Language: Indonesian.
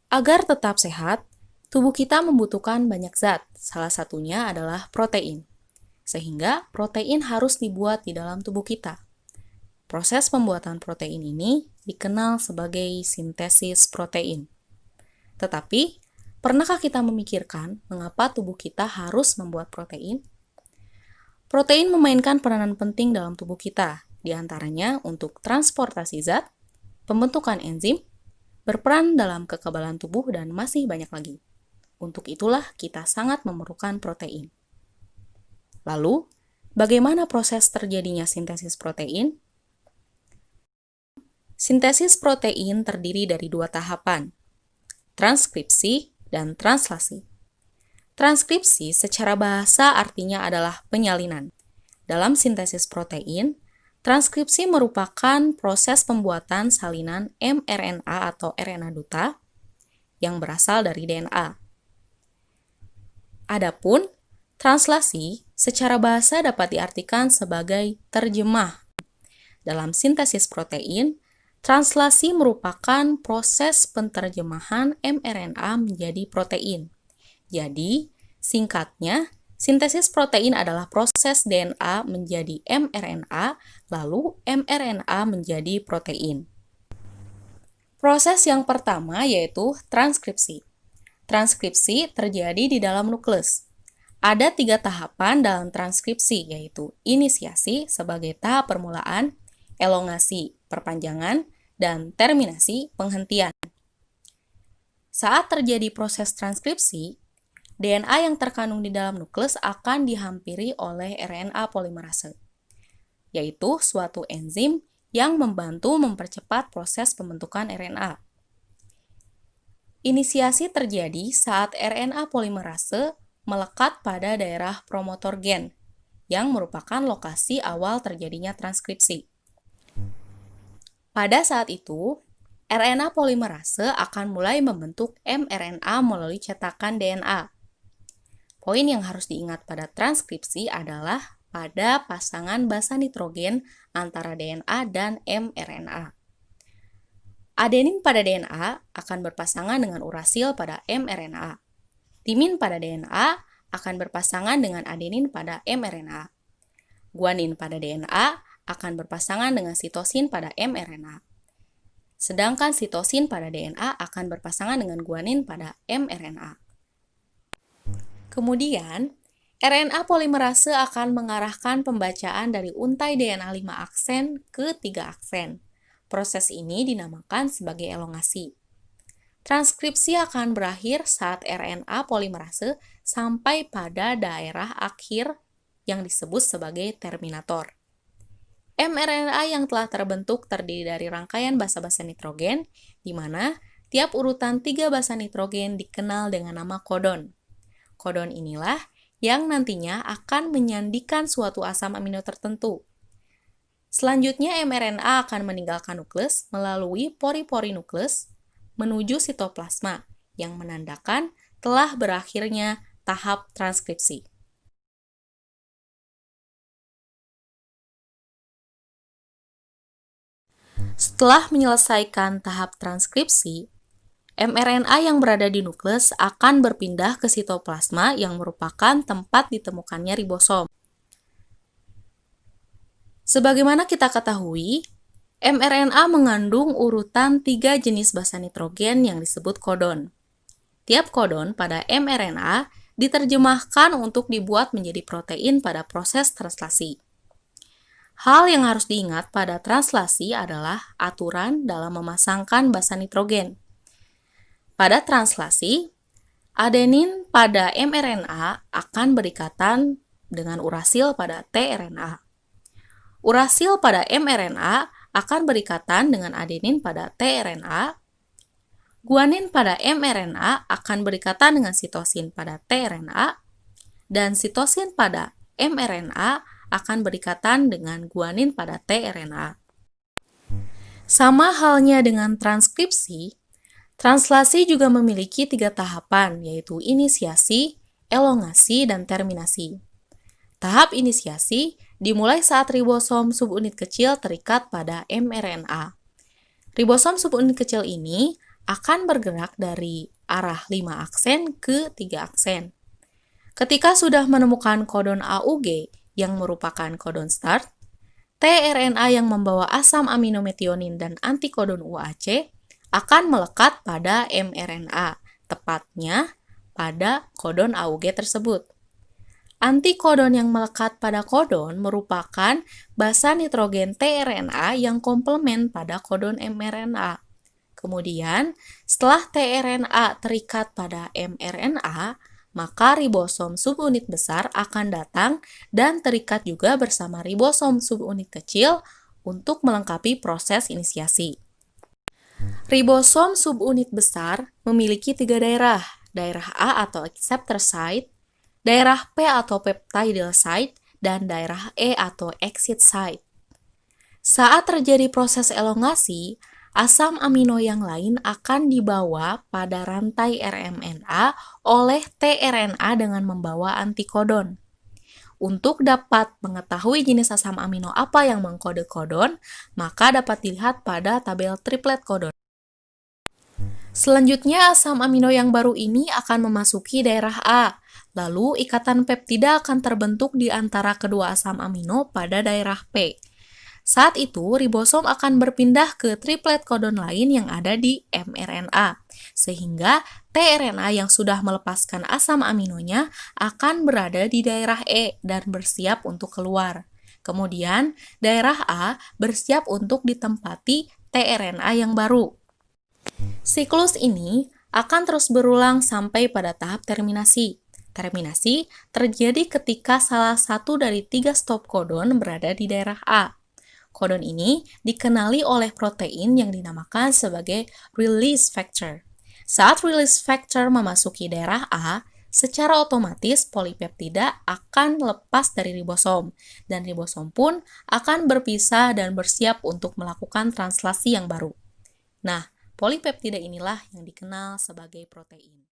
Agar tetap sehat, tubuh kita membutuhkan banyak zat, salah satunya adalah protein. Sehingga protein harus dibuat di dalam tubuh kita. Proses pembuatan protein ini dikenal sebagai sintesis protein. Tetapi, pernahkah kita memikirkan mengapa tubuh kita harus membuat protein? Protein memainkan peranan penting dalam tubuh kita, di antaranya untuk transportasi zat, pembentukan enzim, berperan dalam kekebalan tubuh, dan masih banyak lagi. Untuk itulah kita sangat memerlukan protein. Lalu, bagaimana proses terjadinya sintesis protein? Sintesis protein terdiri dari dua tahapan, transkripsi dan translasi. Transkripsi secara bahasa artinya adalah penyalinan. Dalam sintesis protein, transkripsi merupakan proses pembuatan salinan mRNA atau RNA duta yang berasal dari DNA. Adapun translasi secara bahasa dapat diartikan sebagai terjemah. Dalam sintesis protein, translasi merupakan proses penterjemahan mRNA menjadi protein. Jadi, singkatnya, sintesis protein adalah proses DNA menjadi mRNA, lalu mRNA menjadi protein. Proses yang pertama yaitu transkripsi. Transkripsi terjadi di dalam nukleus. Ada 3 tahapan dalam transkripsi, yaitu inisiasi sebagai tahap permulaan, elongasi, perpanjangan, dan terminasi, penghentian. Saat terjadi proses transkripsi, DNA yang terkandung di dalam nukleus akan dihampiri oleh RNA polimerase, yaitu suatu enzim yang membantu mempercepat proses pembentukan RNA. Inisiasi terjadi saat RNA polimerase melekat pada daerah promotor gen, yang merupakan lokasi awal terjadinya transkripsi. Pada saat itu, RNA polimerase akan mulai membentuk mRNA melalui cetakan DNA. Poin yang harus diingat pada transkripsi adalah pada pasangan basa nitrogen antara DNA dan mRNA. Adenin pada DNA akan berpasangan dengan urasil pada mRNA. Timin pada DNA akan berpasangan dengan adenin pada mRNA. Guanin pada DNA akan berpasangan dengan sitosin pada mRNA. Sedangkan sitosin pada DNA akan berpasangan dengan guanin pada mRNA. Kemudian, RNA polimerase akan mengarahkan pembacaan dari untai DNA 5 aksen ke 3 aksen. Proses ini dinamakan sebagai elongasi. Transkripsi akan berakhir saat RNA polimerase sampai pada daerah akhir yang disebut sebagai terminator. mRNA yang telah terbentuk terdiri dari rangkaian basa-basa nitrogen, di mana tiap urutan 3 basa nitrogen dikenal dengan nama kodon. Kodon inilah yang nantinya akan menyandikan suatu asam amino tertentu. Selanjutnya, mRNA akan meninggalkan nukleus melalui pori-pori nukleus menuju sitoplasma, yang menandakan telah berakhirnya tahap transkripsi. Setelah menyelesaikan tahap transkripsi, mRNA yang berada di nukleus akan berpindah ke sitoplasma yang merupakan tempat ditemukannya ribosom. Sebagaimana kita ketahui, mRNA mengandung urutan 3 jenis basa nitrogen yang disebut kodon. Tiap kodon pada mRNA diterjemahkan untuk dibuat menjadi protein pada proses translasi. Hal yang harus diingat pada translasi adalah aturan dalam memasangkan basa nitrogen. Pada translasi, adenin pada mRNA akan berikatan dengan urasil pada tRNA. Urasil pada mRNA akan berikatan dengan adenin pada tRNA. Guanin pada mRNA akan berikatan dengan sitosin pada tRNA. Dan sitosin pada mRNA akan berikatan dengan guanin pada tRNA. Sama halnya dengan transkripsi, translasi juga memiliki 3 tahapan, yaitu inisiasi, elongasi, dan terminasi. Tahap inisiasi dimulai saat ribosom subunit kecil terikat pada mRNA. Ribosom subunit kecil ini akan bergerak dari arah 5 aksen ke 3 aksen. Ketika sudah menemukan kodon AUG yang merupakan kodon start, tRNA yang membawa asam amino metionin dan antikodon UAC akan melekat pada mRNA, tepatnya pada kodon AUG tersebut. Antikodon yang melekat pada kodon merupakan basa nitrogen tRNA yang komplement pada kodon mRNA. Kemudian, setelah tRNA terikat pada mRNA, maka ribosom subunit besar akan datang dan terikat juga bersama ribosom subunit kecil untuk melengkapi proses inisiasi. Ribosom subunit besar memiliki 3 daerah, daerah A atau acceptor site, daerah P atau peptidyl site, dan daerah E atau exit site. Saat terjadi proses elongasi, asam amino yang lain akan dibawa pada rantai rMNA oleh tRNA dengan membawa antikodon. Untuk dapat mengetahui jenis asam amino apa yang mengkode kodon, maka dapat dilihat pada tabel triplet kodon. Selanjutnya, asam amino yang baru ini akan memasuki daerah A, lalu ikatan peptida akan terbentuk di antara kedua asam amino pada daerah P. Saat itu, ribosom akan berpindah ke triplet kodon lain yang ada di mRNA, sehingga tRNA yang sudah melepaskan asam aminonya akan berada di daerah E dan bersiap untuk keluar. Kemudian, daerah A bersiap untuk ditempati tRNA yang baru. Siklus ini akan terus berulang sampai pada tahap terminasi. Terminasi terjadi ketika salah satu dari 3 stop kodon berada di daerah A. Kodon ini dikenali oleh protein yang dinamakan sebagai release factor. Saat release factor memasuki daerah A, secara otomatis polipeptida akan lepas dari ribosom, dan ribosom pun akan berpisah dan bersiap untuk melakukan translasi yang baru. Nah, polipeptida inilah yang dikenal sebagai protein.